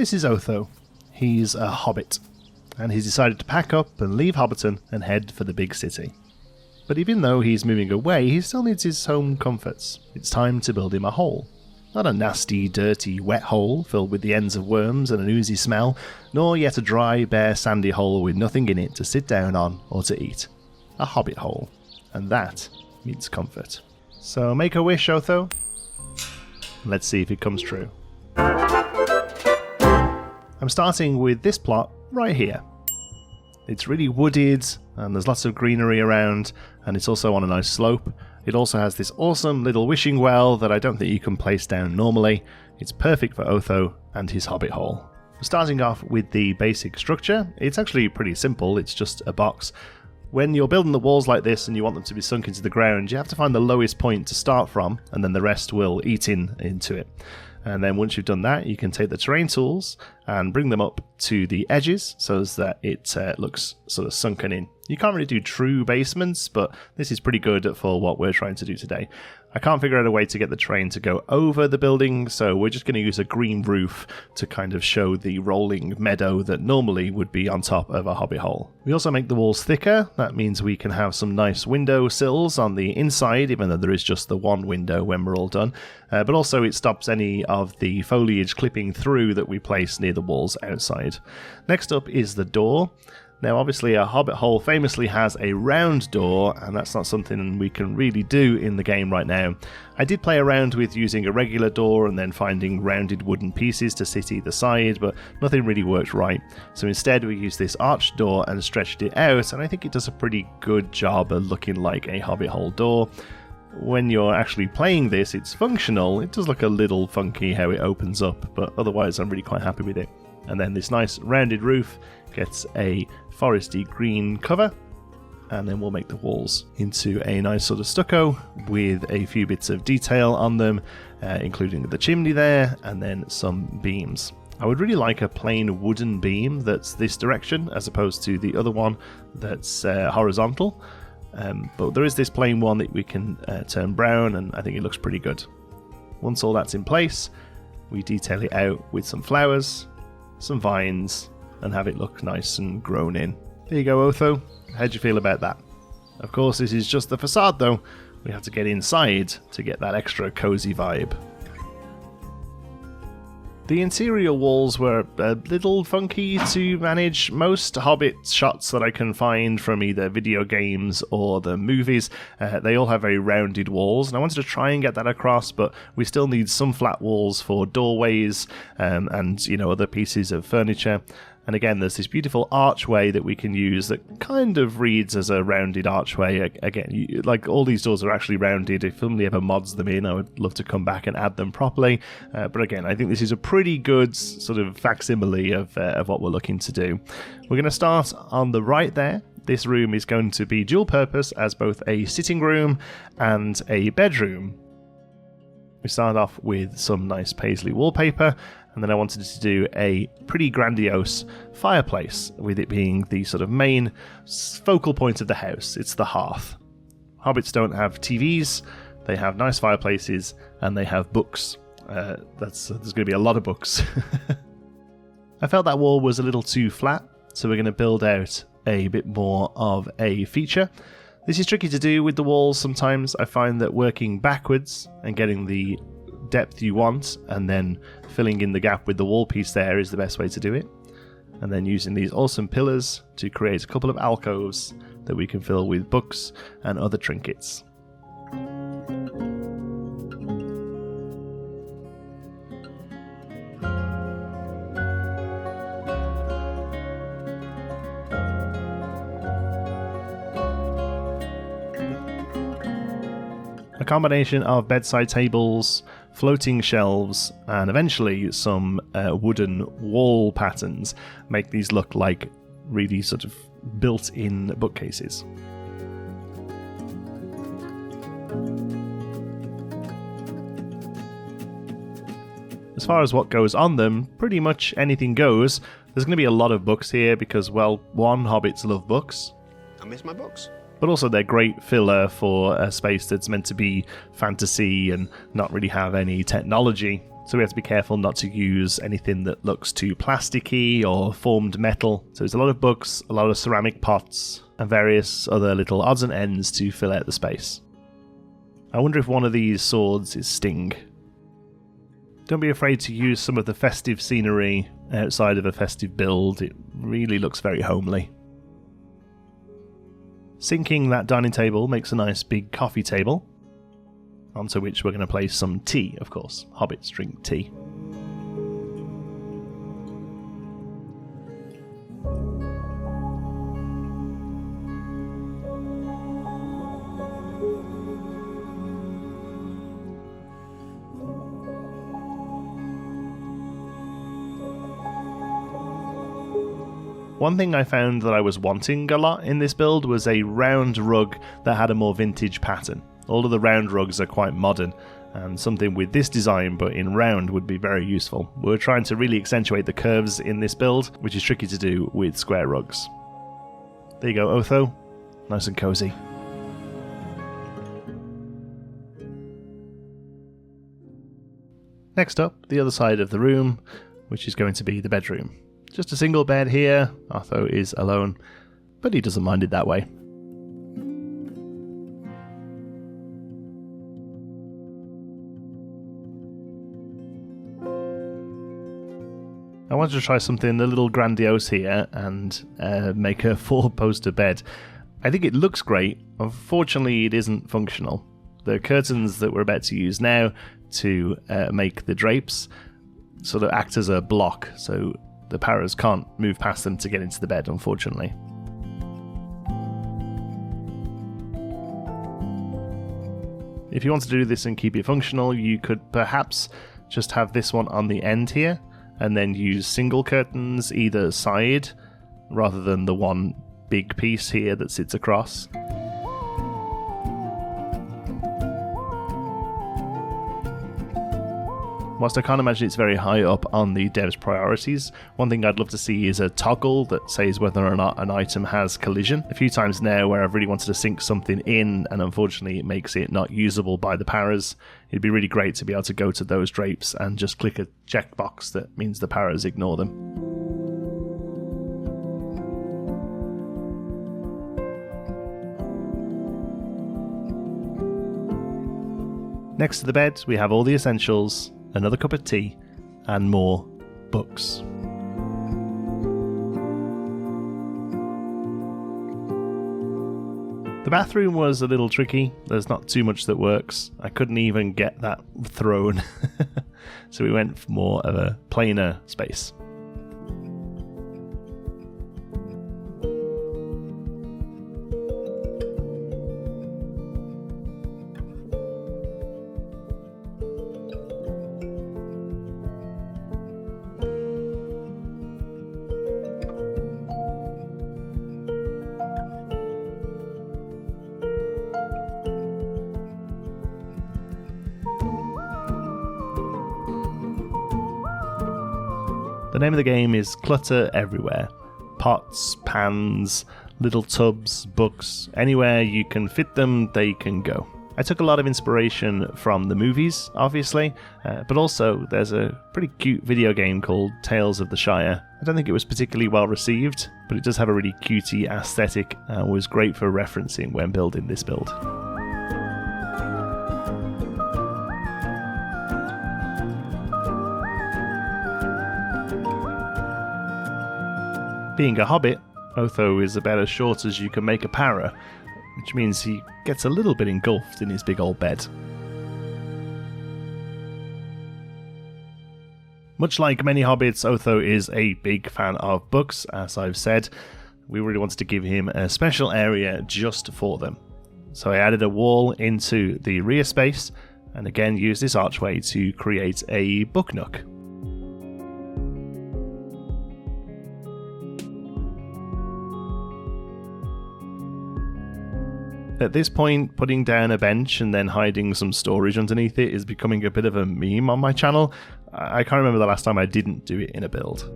This is Otho. He's a hobbit, and he's decided to pack up and leave Hobbiton and head for the big city. But even though he's moving away, he still needs his home comforts. It's time to build him a hole. Not a nasty, dirty, wet hole filled with the ends of worms and an oozy smell, nor yet a dry, bare, sandy hole with nothing in it to sit down on or to eat. A hobbit hole. And that means comfort. So make a wish, Otho. Let's see if it comes true. I'm starting with this plot right here. It's really wooded, and there's lots of greenery around, and it's also on a nice slope. It also has this awesome little wishing well that I don't think you can place down normally. It's perfect for Otho and his hobbit hole. Starting off with the basic structure, it's actually pretty simple, it's just a box. When you're building the walls like this and you want them to be sunk into the ground, you have to find the lowest point to start from, and then the rest will eat into it. And then once you've done that, you can take the terrain tools and bring them up to the edges so that it looks sort of sunken in. You can't really do true basements, but this is pretty good for what we're trying to do today. I can't figure out a way to get the terrain to go over the building, so we're just going to use a green roof to kind of show the rolling meadow that normally would be on top of a hobbit hole. We also make the walls thicker. That means we can have some nice window sills on the inside, even though there is just the one window when we're all done. But also it stops any of the foliage clipping through that we place near the walls outside. Next up is the door. Now, obviously, a hobbit hole famously has a round door, and that's not something we can really do in the game right now. I did play around with using a regular door and then finding rounded wooden pieces to sit either side, but nothing really worked right. So instead, we used this arched door and stretched it out, and I think it does a pretty good job of looking like a hobbit hole door. When you're actually playing this, it's functional. It does look a little funky how it opens up, but otherwise I'm really quite happy with it. And then this nice rounded roof gets a foresty green cover, and then we'll make the walls into a nice sort of stucco with a few bits of detail on them, including the chimney there and then some beams. I would really like a plain wooden beam that's this direction as opposed to the other one that's horizontal, but there is this plain one that we can turn brown, and I think it looks pretty good. Once all that's in place, we detail it out with some flowers, some vines, and have it look nice and grown in. There you go, Otho. How'd you feel about that? Of course, this is just the facade though. We have to get inside to get that extra cozy vibe. The interior walls were a little funky to manage. Most Hobbit shots that I can find from either video games or the movies, they all have very rounded walls, and I wanted to try and get that across, but we still need some flat walls for doorways and other pieces of furniture. And again, there's this beautiful archway that we can use that kind of reads as a rounded archway. Again, like all these doors are actually rounded. If somebody ever mods them in, I would love to come back and add them properly. But again, I think this is a pretty good sort of facsimile of what we're looking to do. We're going to start on the right there. This room is going to be dual purpose as both a sitting room and a bedroom. We start off with some nice paisley wallpaper, and then I wanted to do a pretty grandiose fireplace, with it being the sort of main focal point of the house. It's the hearth. Hobbits don't have TVs, they have nice fireplaces, and they have books. There's going to be a lot of books. I felt that wall was a little too flat, so we're going to build out a bit more of a feature. This is tricky to do with the walls sometimes. I find that working backwards and getting the depth you want and then filling in the gap with the wall piece there is the best way to do it. And then using these awesome pillars to create a couple of alcoves that we can fill with books and other trinkets. A combination of bedside tables, floating shelves, and eventually some wooden wall patterns make these look like really sort of built-in bookcases. As far as what goes on them, pretty much anything goes. There's going to be a lot of books here because, well, one, hobbits love books. I miss my books. But also they're great filler for a space that's meant to be fantasy and not really have any technology. So we have to be careful not to use anything that looks too plasticky or formed metal. So there's a lot of books, a lot of ceramic pots, and various other little odds and ends to fill out the space. I wonder if one of these swords is Sting. Don't be afraid to use some of the festive scenery outside of a festive build. It really looks very homely. Sinking that dining table makes a nice big coffee table, onto which we're going to place some tea, of course. Hobbits drink tea. One thing I found that I was wanting a lot in this build was a round rug that had a more vintage pattern. All of the round rugs are quite modern, and something with this design but in round would be very useful. We're trying to really accentuate the curves in this build, which is tricky to do with square rugs. There you go, Otho. Nice and cozy. Next up, the other side of the room, which is going to be the bedroom. Just a single bed here. Otho is alone, but he doesn't mind it that way. I wanted to try something a little grandiose here and make a 4-poster bed. I think it looks great. Unfortunately, it isn't functional. The curtains that we're about to use now to make the drapes sort of act as a block, so the paras can't move past them to get into the bed, unfortunately. If you want to do this and keep it functional, you could perhaps just have this one on the end here, and then use single curtains either side, rather than the one big piece here that sits across. Whilst I can't imagine it's very high up on the dev's priorities, one thing I'd love to see is a toggle that says whether or not an item has collision. A few times now where I've really wanted to sink something in and unfortunately it makes it not usable by the paras, it'd be really great to be able to go to those drapes and just click a checkbox that means the paras ignore them. Next to the bed we have all the essentials, another cup of tea, and more books. The bathroom was a little tricky. There's not too much that works. I couldn't even get that throne. So we went for more of a plainer space. The name of the game is clutter everywhere. Pots, pans, little tubs, books, anywhere you can fit them, they can go. I took a lot of inspiration from the movies, obviously, but also there's a pretty cute video game called Tales of the Shire. I don't think it was particularly well received, but it does have a really cutesy aesthetic and was great for referencing when building this build. Being a hobbit, Otho is about as short as you can make a para, which means he gets a little bit engulfed in his big old bed. Much like many hobbits, Otho is a big fan of books, as I've said. We really wanted to give him a special area just for them. So I added a wall into the rear space, and again used this archway to create a book nook. At this point, putting down a bench and then hiding some storage underneath it is becoming a bit of a meme on my channel. I can't remember the last time I didn't do it in a build.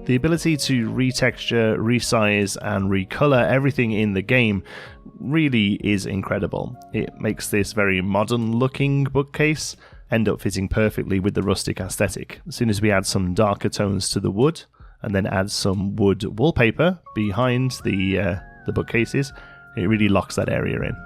The ability to retexture, resize, and recolor everything in the game really is incredible. It makes this very modern looking bookcase end up fitting perfectly with the rustic aesthetic. As soon as we add some darker tones to the wood, and then add some wood wallpaper behind the bookcases, it really locks that area in.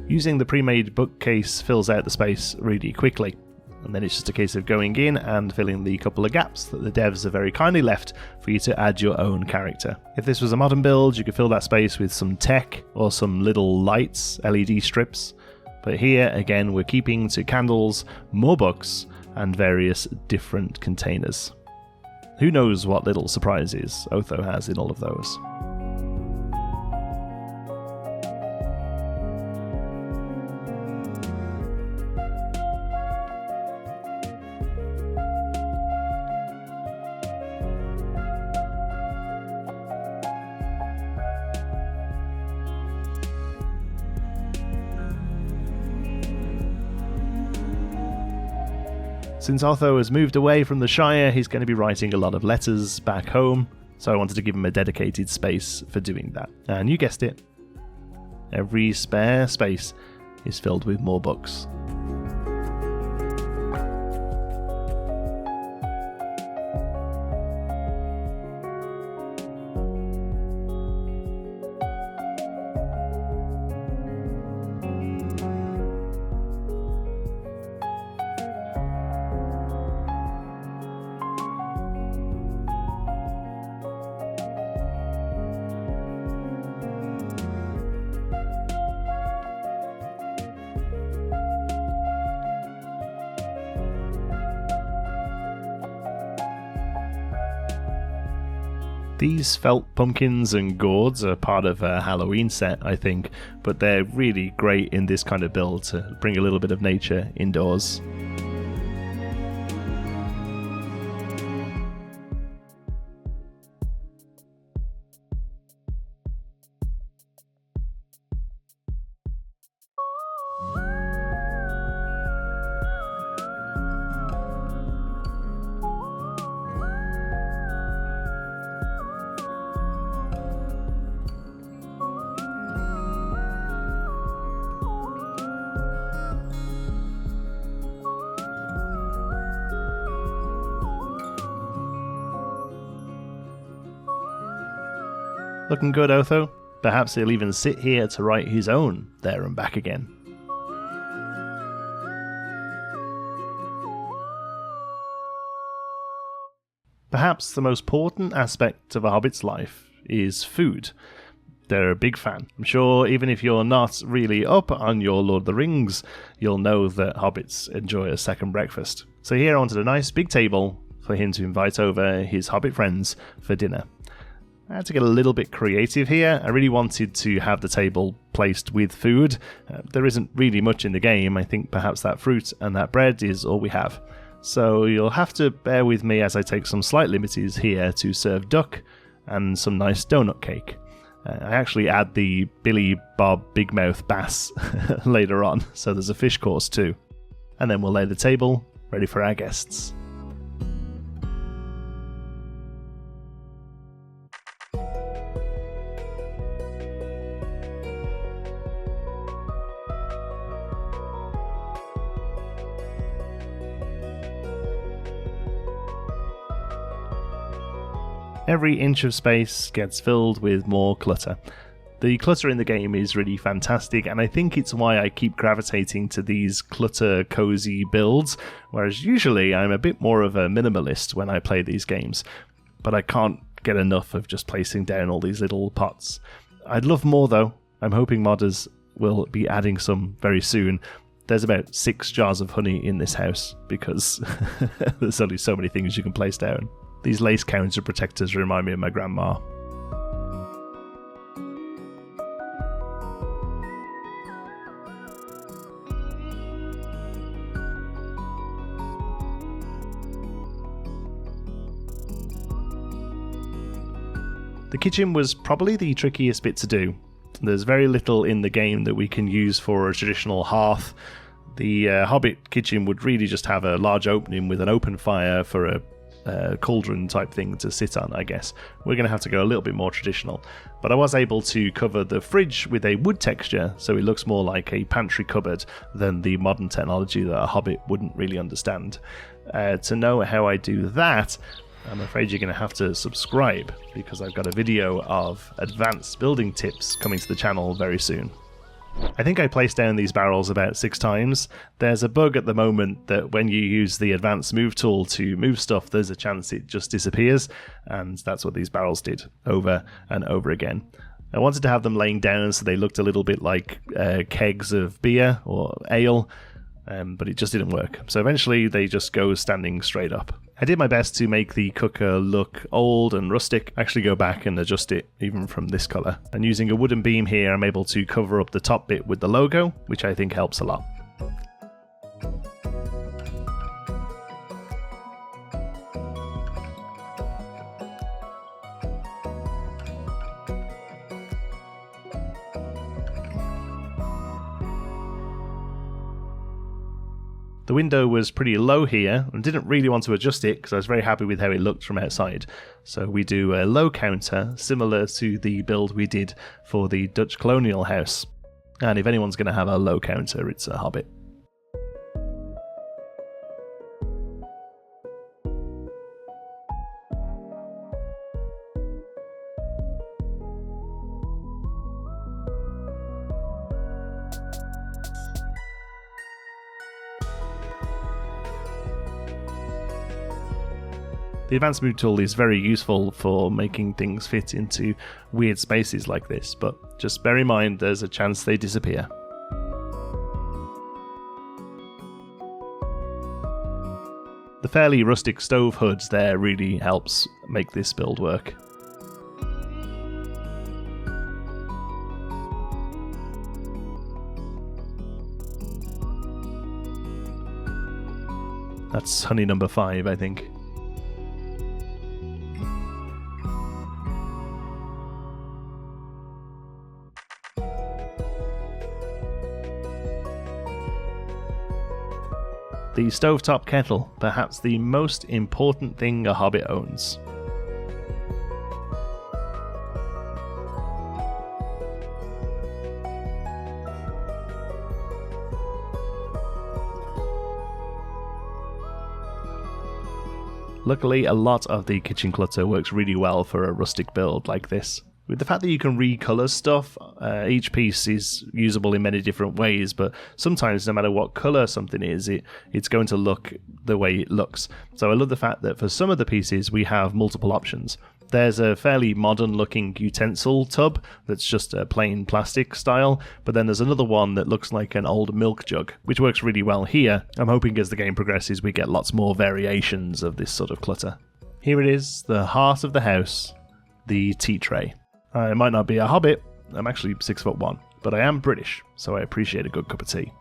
Using the pre-made bookcase fills out the space really quickly, and then it's just a case of going in and filling the couple of gaps that the devs have very kindly left for you to add your own character. If this was a modern build, you could fill that space with some tech or some little lights, LED strips, but here again we're keeping to candles, more books, and various different containers. Who knows what little surprises Otho has in all of those. Since Otho has moved away from the Shire, he's going to be writing a lot of letters back home, so I wanted to give him a dedicated space for doing that. And you guessed it, every spare space is filled with more books. These felt pumpkins and gourds are part of a Halloween set, I think, but they're really great in this kind of build to bring a little bit of nature indoors. Looking good, Otho. Perhaps he'll even sit here to write his own There and Back Again. Perhaps the most important aspect of a Hobbit's life is food. They're a big fan. I'm sure even if you're not really up on your Lord of the Rings, you'll know that Hobbits enjoy a second breakfast. So here I wanted a nice big table for him to invite over his Hobbit friends for dinner. I had to get a little bit creative here. I really wanted to have the table placed with food. There isn't really much in the game. I think perhaps that fruit and that bread is all we have. So you'll have to bear with me as I take some slight liberties here to serve duck and some nice donut cake. I actually add the Billy Bob Big Mouth bass later on, so there's a fish course too. And then we'll lay the table, ready for our guests. Every inch of space gets filled with more clutter. The clutter in the game is really fantastic, and I think it's why I keep gravitating to these clutter cozy builds, whereas usually I'm a bit more of a minimalist when I play these games. But I can't get enough of just placing down all these little pots. I'd love more though. I'm hoping modders will be adding some very soon. There's about 6 jars of honey in this house, because there's only so many things you can place down. These lace counter protectors remind me of my grandma. The kitchen was probably the trickiest bit to do. There's very little in the game that we can use for a traditional hearth. The Hobbit kitchen would really just have a large opening with an open fire for a cauldron type thing to sit on, I guess. We're going to have to go a little bit more traditional. But I was able to cover the fridge with a wood texture, so it looks more like a pantry cupboard than the modern technology that a Hobbit wouldn't really understand. To know how I do that, I'm afraid you're going to have to subscribe, because I've got a video of advanced building tips coming to the channel very soon. I think I placed down these barrels about 6 times. There's a bug at the moment that when you use the advanced move tool to move stuff, there's a chance it just disappears, and that's what these barrels did over and over again. I wanted to have them laying down so they looked a little bit like kegs of beer or ale, but it just didn't work. So eventually they just go standing straight up. I did my best to make the cooker look old and rustic. I actually go back and adjust it even from this colour. And using a wooden beam here, I'm able to cover up the top bit with the logo, which I think helps a lot. The window was pretty low here and didn't really want to adjust it because I was very happy with how it looked from outside. So we do a low counter similar to the build we did for the Dutch colonial house. And if anyone's going to have a low counter, it's a Hobbit. The advanced move tool is very useful for making things fit into weird spaces like this, but just bear in mind there's a chance they disappear. The fairly rustic stove hoods there really helps make this build work. That's honey number 5, I think. The stovetop kettle, perhaps the most important thing a Hobbit owns. Luckily, a lot of the kitchen clutter works really well for a rustic build like this. With the fact that you can recolor stuff, each piece is usable in many different ways, but sometimes no matter what color something is, it's going to look the way it looks. So I love the fact that for some of the pieces we have multiple options. There's a fairly modern looking utensil tub that's just a plain plastic style, but then there's another one that looks like an old milk jug, which works really well here. I'm hoping as the game progresses we get lots more variations of this sort of clutter. Here it is, the heart of the house, the tea tray. I might not be a Hobbit, I'm actually 6'1", but I am British, so I appreciate a good cup of tea.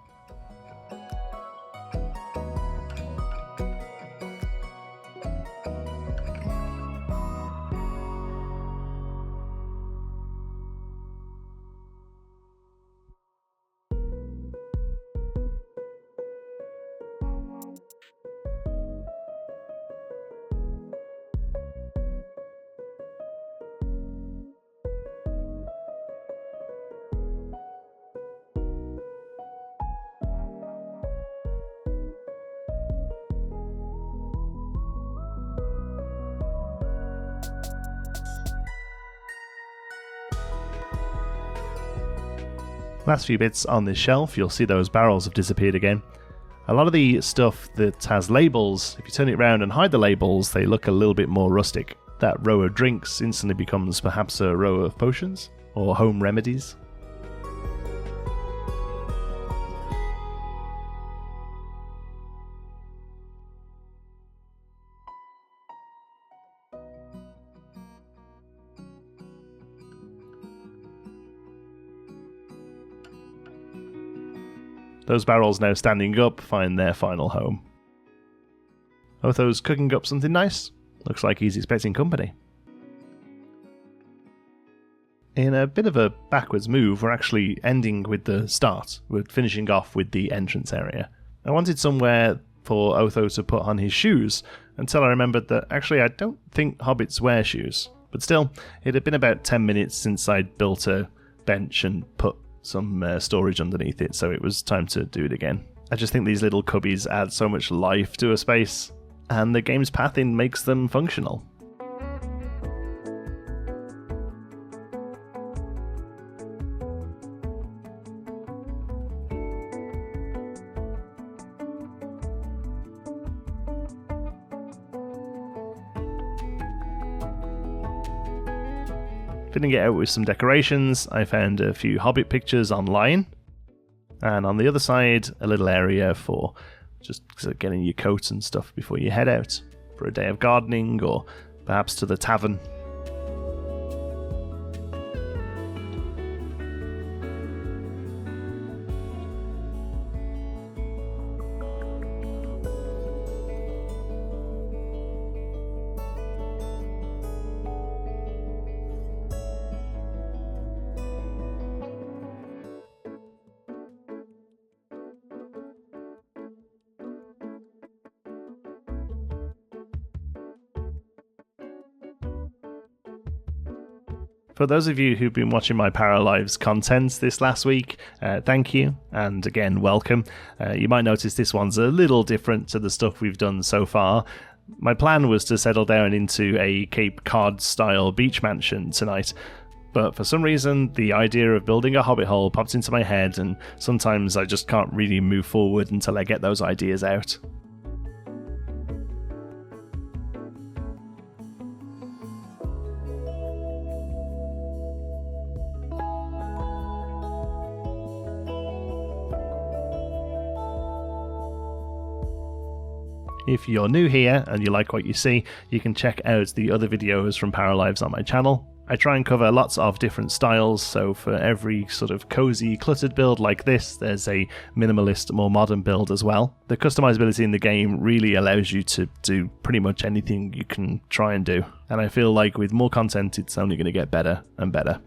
Last few bits on this shelf, you'll see those barrels have disappeared again. A lot of the stuff that has labels, if you turn it around and hide the labels, they look a little bit more rustic. That row of drinks instantly becomes perhaps a row of potions or home remedies. Those barrels now standing up find their final home. Otho's cooking up something nice. Looks like he's expecting company. In a bit of a backwards move, we're actually ending with the start. We're finishing off with the entrance area. I wanted somewhere for Otho to put on his shoes, until I remembered that actually I don't think hobbits wear shoes. But still, it had been about 10 minutes since I'd built a bench and put some storage underneath it, so it was time to do it again. I just think these little cubbies add so much life to a space, and the game's pathing makes them functional. Fitting it out with some decorations, I found a few Hobbit pictures online, and on the other side a little area for just getting your coat and stuff before you head out for a day of gardening or perhaps to the tavern. For those of you who've been watching my Paralives content this last week, thank you, and again, welcome. You might notice this one's a little different to the stuff we've done so far. My plan was to settle down into a Cape Cod-style beach mansion tonight, but for some reason, the idea of building a hobbit hole popped into my head, and sometimes I just can't really move forward until I get those ideas out. If you're new here and you like what you see, you can check out the other videos from Paralives on my channel. I try and cover lots of different styles, so for every sort of cozy, cluttered build like this, there's a minimalist, more modern build as well. The customizability in the game really allows you to do pretty much anything you can try and do, and I feel like with more content it's only going to get better and better.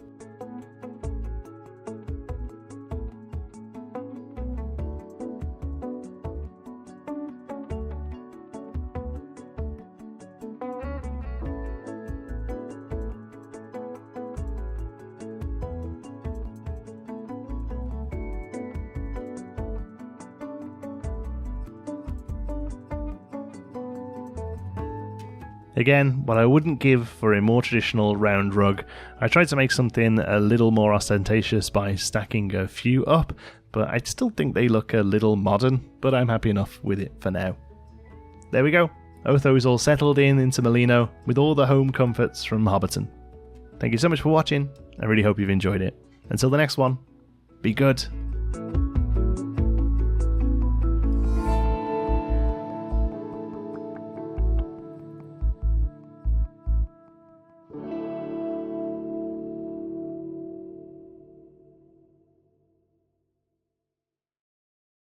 Again, what I wouldn't give for a more traditional round rug, I tried to make something a little more ostentatious by stacking a few up, but I still think they look a little modern, but I'm happy enough with it for now. There we go, Otho's all settled into Merlino with all the home comforts from Hobbiton. Thank you so much for watching, I really hope you've enjoyed it. Until the next one, be good.